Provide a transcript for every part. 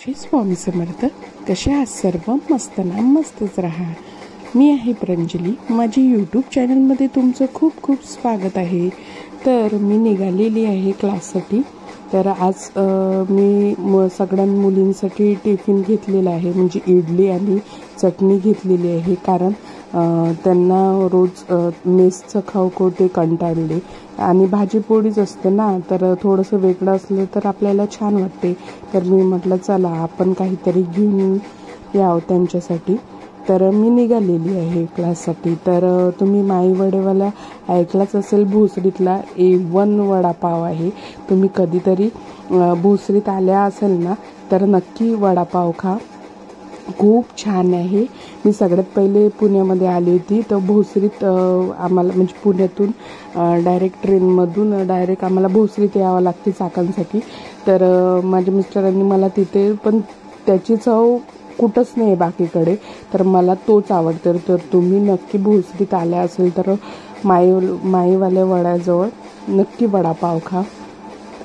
श्री स्वामी समर्थ. कसे आहात सर्व? मस्त ना? मस्तच राहा. मी आहे प्रांजली. माझी यूट्यूब चॅनलमध्ये तुमचं खूप खूप स्वागत आहे. तर मी निघालेली आहे क्लाससाठी. तर आज मी सगळ्या मुलींसाठी टिफिन घेतलेला आहे, म्हणजे इडली आणि चटणी घेतलेली आहे. कारण त्यांना रोज मेसचं खाऊ ते कंटाळले आणि भाजीपोळीच असते ना, तर थोडंसं वेगळं असलं तर आपल्याला छान वाटते. तर मी म्हटलं चला आपण काहीतरी घेऊन यावं त्यांच्यासाठी. तर मी निघालेली आहे क्लाससाठी. तर तुम्ही माई वडेवाला ऐकलाच असेल, भोसरीतला A1 वडापाव आहे. तुम्ही कधीतरी भोसरीत आल्या असेल ना तर नक्की वडापाव खा, खूप छान आहे. मी सगळ्यात पहिले पुण्यामध्ये आली होती, तर भोसरीत आम्हाला म्हणजे पुण्यातून डायरेक्ट ट्रेनमधून डायरेक्ट आम्हाला भोसरीत यावं लागते चाकणसाठी. तर माझ्या मिस्टरांनी मला तिथे, पण त्याची चव कुठंच नाही बाकीकडे, तर मला तोच आवडतो. तर तुम्ही नक्की भोसरीत आल्या असेल तर माईवाल्या वड्याजवळ नक्की वडापाव खा.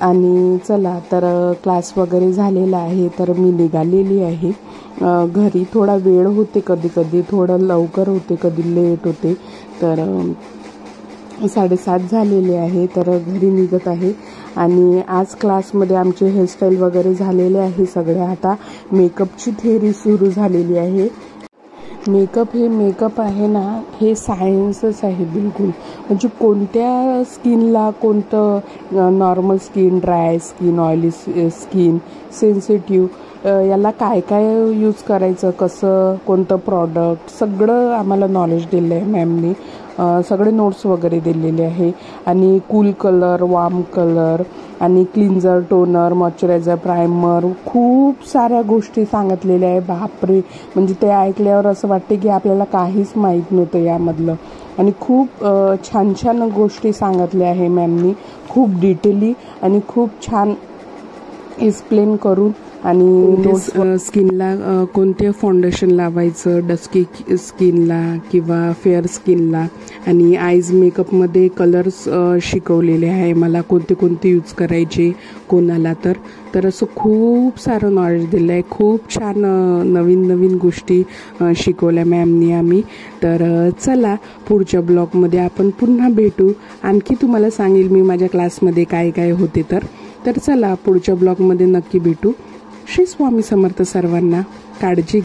आणि चला, तर क्लास वगैरे झालेला आहे, तर मी निघालेली आहे घरी. थोडा वेळ होते, कधी कधी थोडं लवकर होते, कधी लेट होते. तर 7:30 झालेले आहे, तर घरी निघत आहे. आणि आज क्लासमध्ये आमचे हेअरस्टाईल वगैरे झालेले आहे सगळे. आता मेकअपची थेअरी सुरू झालेली आहे. मेकअप आहे ना, हे सायन्सच आहे बिलकुल. म्हणजे कोणत्या स्किनला कोणतं, normal skin, dry skin, oily skin, sensitive, याला काय काय यूज करायचं, कसं कोणतं प्रॉडक्ट, सगळं आम्हाला नॉलेज दिलं आहे मॅमनी. सगळे नोट्स वगैरे दिलेले आहे. आणि कूल कलर, वार्म कलर, आणि क्लिन्झर, टोनर, मॉइश्चरायझर, प्रायमर, खूप साऱ्या गोष्टी सांगितलेल्या आहे. बापरे, म्हणजे ते ऐकल्यावर असं वाटते की आपल्याला काहीच माहीत नव्हतं यामधलं. आणि खूप छान छान गोष्टी सांगितल्या आहे मॅमनी, खूप डिटेली आणि खूप छान एक्सप्लेन करून. आणि स्किनला कोणते फाउंडेशन लावायचं, डस्की स्किनला किंवा फेअर स्किनला. आणि आईज मेकअपमध्ये कलर्स शिकवलेले आहे मला, कोणते कोणते यूज करायचे कोणाला. तर असं खूप सारं नॉलेज दिलं आहे. खूप छान नवीन नवीन गोष्टी शिकवल्या मॅमनी आम्ही. तर चला, पुढच्या ब्लॉगमध्ये आपण पुन्हा भेटू. आणखी तुम्हाला सांगेल मी माझ्या क्लासमध्ये काय काय होते. तर चला, पुढच्या ब्लॉगमध्ये नक्की भेटू. श्री स्वामी समर्थ सर्वांना. काळजी